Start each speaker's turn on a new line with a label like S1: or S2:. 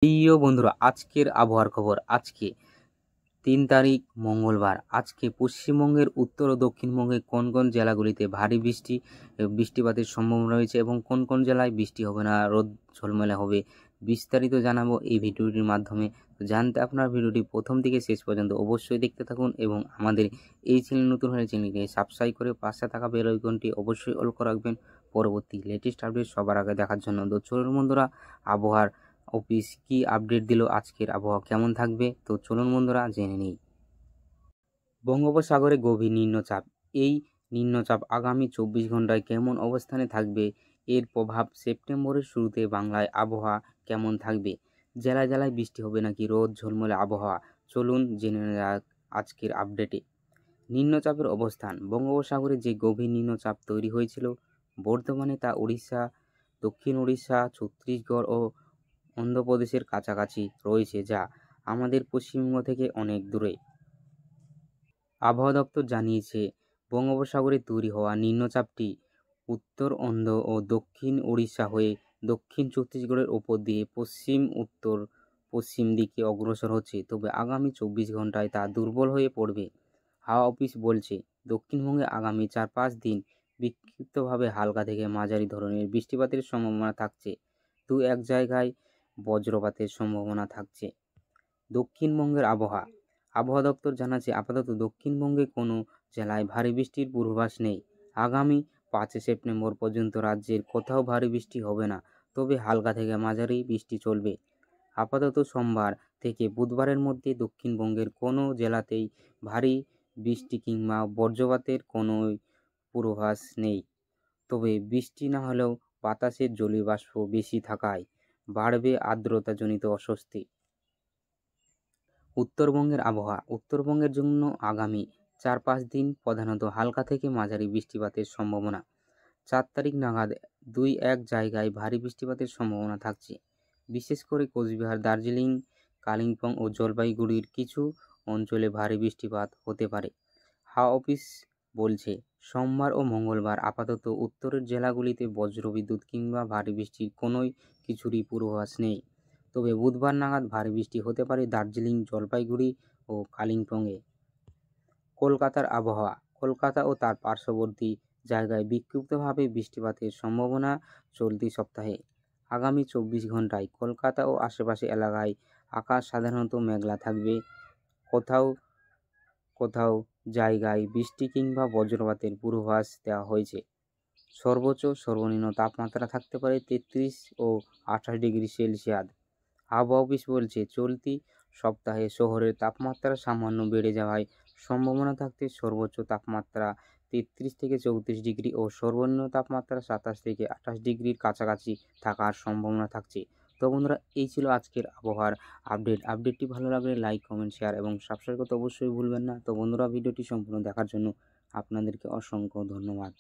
S1: প্রিয় বন্ধুরা, আজকের আবহাওয়ার খবর। আজকে ৩ তারিখ মঙ্গলবার। আজকে পশ্চিমবঙ্গের উত্তর ও দক্ষিণবঙ্গে কোন কোন জেলাগুলিতে ভারী বৃষ্টিপাতের সম্ভাবনা রয়েছে এবং কোন কোন জেলায় বৃষ্টি হবে না, রোদ ঝলমলে হবে, বিস্তারিত জানাবো এই ভিডিওটির মাধ্যমে। তো জানতে আপনার ভিডিওটি প্রথম থেকে শেষ পর্যন্ত অবশ্যই দেখতে থাকুন এবং আমাদের এই চ্যানেল নতুন হলে চ্যানেলকে সাবস্ক্রাইব করে পাশে থাকা বেল আইকনটি অবশ্যই অল করে রাখবেন পরবর্তী লেটেস্ট আপডেট সবার আগে দেখার জন্য। তো চলুন বন্ধুরা, আবহাওয়ার অফিস কি আপডেট দিল, আজকের আবহাওয়া কেমন থাকবে, তো চলুন বন্ধুরা জেনে নিই। বঙ্গোপসাগরে গভীর নিম্নচাপ। এই নিম্নচাপ আগামী ২৪ ঘন্টায় কেমন অবস্থানে থাকবে, এর প্রভাব সেপ্টেম্বরের শুরুতে বাংলায় আবহাওয়া কেমন থাকবে, জেলায় জেলায় বৃষ্টি হবে নাকি রোদ ঝলমলে আবহাওয়া, চলুন জেনে নেওয়া যাক আজকের আপডেটে। নিম্নচাপের অবস্থান। বঙ্গোপসাগরে যে গভীর নিম্নচাপ তৈরি হয়েছিল বর্তমানে তা উড়িষ্যা, দক্ষিণ উড়িষ্যা, ছত্তিশগড় ও অন্ধ্রপ্রদেশের কাছাকাছি রয়েছে, যা আমাদের পশ্চিমবঙ্গ থেকে অনেক দূরে। আবহাওয়া দপ্তর জানিয়েছে, বঙ্গোপসাগরে তৈরি হওয়া নিম্নচাপটি উত্তর অন্ধ্র ও দক্ষিণ উড়িষ্যা হয়ে দক্ষিণ ছত্তিশগড়ের ওপর দিয়ে পশ্চিম উত্তর পশ্চিম দিকে অগ্রসর হচ্ছে, তবে আগামী ২৪ ঘন্টায় তা দুর্বল হয়ে পড়বে। হাওয়া অফিস বলছে, দক্ষিণবঙ্গে আগামী ৪-৫ দিন বিক্ষিপ্তভাবে হালকা থেকে মাঝারি ধরনের বৃষ্টিপাতের সম্ভাবনা থাকছে। দু-এক জায়গায় বজ্রপাতের সম্ভাবনা থাকছে। দক্ষিণবঙ্গের আবহাওয়া। আবহাওয়া দপ্তর জানাচ্ছে, আপাতত দক্ষিণবঙ্গে কোনো জেলায় ভারী বৃষ্টির পূর্বাভাস নেই। আগামী ৫ সেপ্টেম্বর পর্যন্ত রাজ্যের কোথাও ভারী বৃষ্টি হবে না, তবে হালকা থেকে মাঝারি বৃষ্টি চলবে। আপাতত সোমবার থেকে বুধবারের মধ্যে দক্ষিণবঙ্গের কোনো জেলাতেই ভারী বৃষ্টি কিংবা বজ্রপাতের কোনো পূর্বাভাস নেই, তবে বৃষ্টি না হলেও বাতাসের জলীয়বাষ্প বেশি থাকায় বাড়বে আর্দ্রতাজনিত অস্বস্তি। উত্তরবঙ্গের আবহাওয়া। উত্তরবঙ্গের জন্য আগামী ৪-৫ দিন প্রধানত হালকা থেকে মাঝারি বৃষ্টিপাতের সম্ভাবনা। ৪ তারিখ নাগাদ ২-১ জায়গায় ভারী বৃষ্টিপাতের সম্ভাবনা থাকছে, বিশেষ করে কোচবিহার, দার্জিলিং, কালিম্পং ও জলপাইগুড়ির কিছু অঞ্চলে ভারী বৃষ্টিপাত হতে পারে। হাওয়া অফিস বলছে, সোমবার ও মঙ্গলবার আপাতত উত্তরের জেলাগুলিতে বজ্রবিদ্যুৎ কিংবা ভারী বৃষ্টির কিছুরই পূর্বাভাস নেই, তবে বুধবার নাগাদ ভারী বৃষ্টি হতে পারে দার্জিলিং, জলপাইগুড়ি ও কালিম্পংয়ে। কলকাতার আবহাওয়া। কলকাতা ও তার পার্শ্ববর্তী জায়গায় বিক্ষিপ্তভাবে বৃষ্টিপাতের সম্ভাবনা চলতি সপ্তাহে। আগামী ২৪ ঘন্টায় কলকাতা ও আশেপাশে এলাকায় আকাশ সাধারণত মেঘলা থাকবে। কোথাও কোথাও জায়গায় বৃষ্টি কিংবা বজ্রপাতের পূর্বাভাস দেওয়া হয়েছে। সর্বোচ্চ সর্বনিম্ন তাপমাত্রা থাকতে পারে ৩৩ ও ২৮ ডিগ্রি সেলসিয়াস। আবহাওয়া অফিস বলছে, চলতি সপ্তাহে শহরের তাপমাত্রা সামান্য বেড়ে যাওয়ার সম্ভাবনা থাকতে সর্বোচ্চ তাপমাত্রা ৩৩ থেকে ৩৪ ডিগ্রি ও সর্বনিম্ন তাপমাত্রা ২৭ থেকে ২৮ ডিগ্রির কাছাকাছি থাকার সম্ভাবনা থাকছে। তো বন্ধুরা, এই ছিল আজকের আবহাওয়ার আপডেটটি ভালো লাগলে লাইক, কমেন্ট, শেয়ার এবং সাবস্ক্রাইব করতে অবশ্যই ভুলবেন না। তো বন্ধুরা, ভিডিওটি সম্পূর্ণ দেখার জন্য আপনাদেরকে অসংখ্য ধন্যবাদ।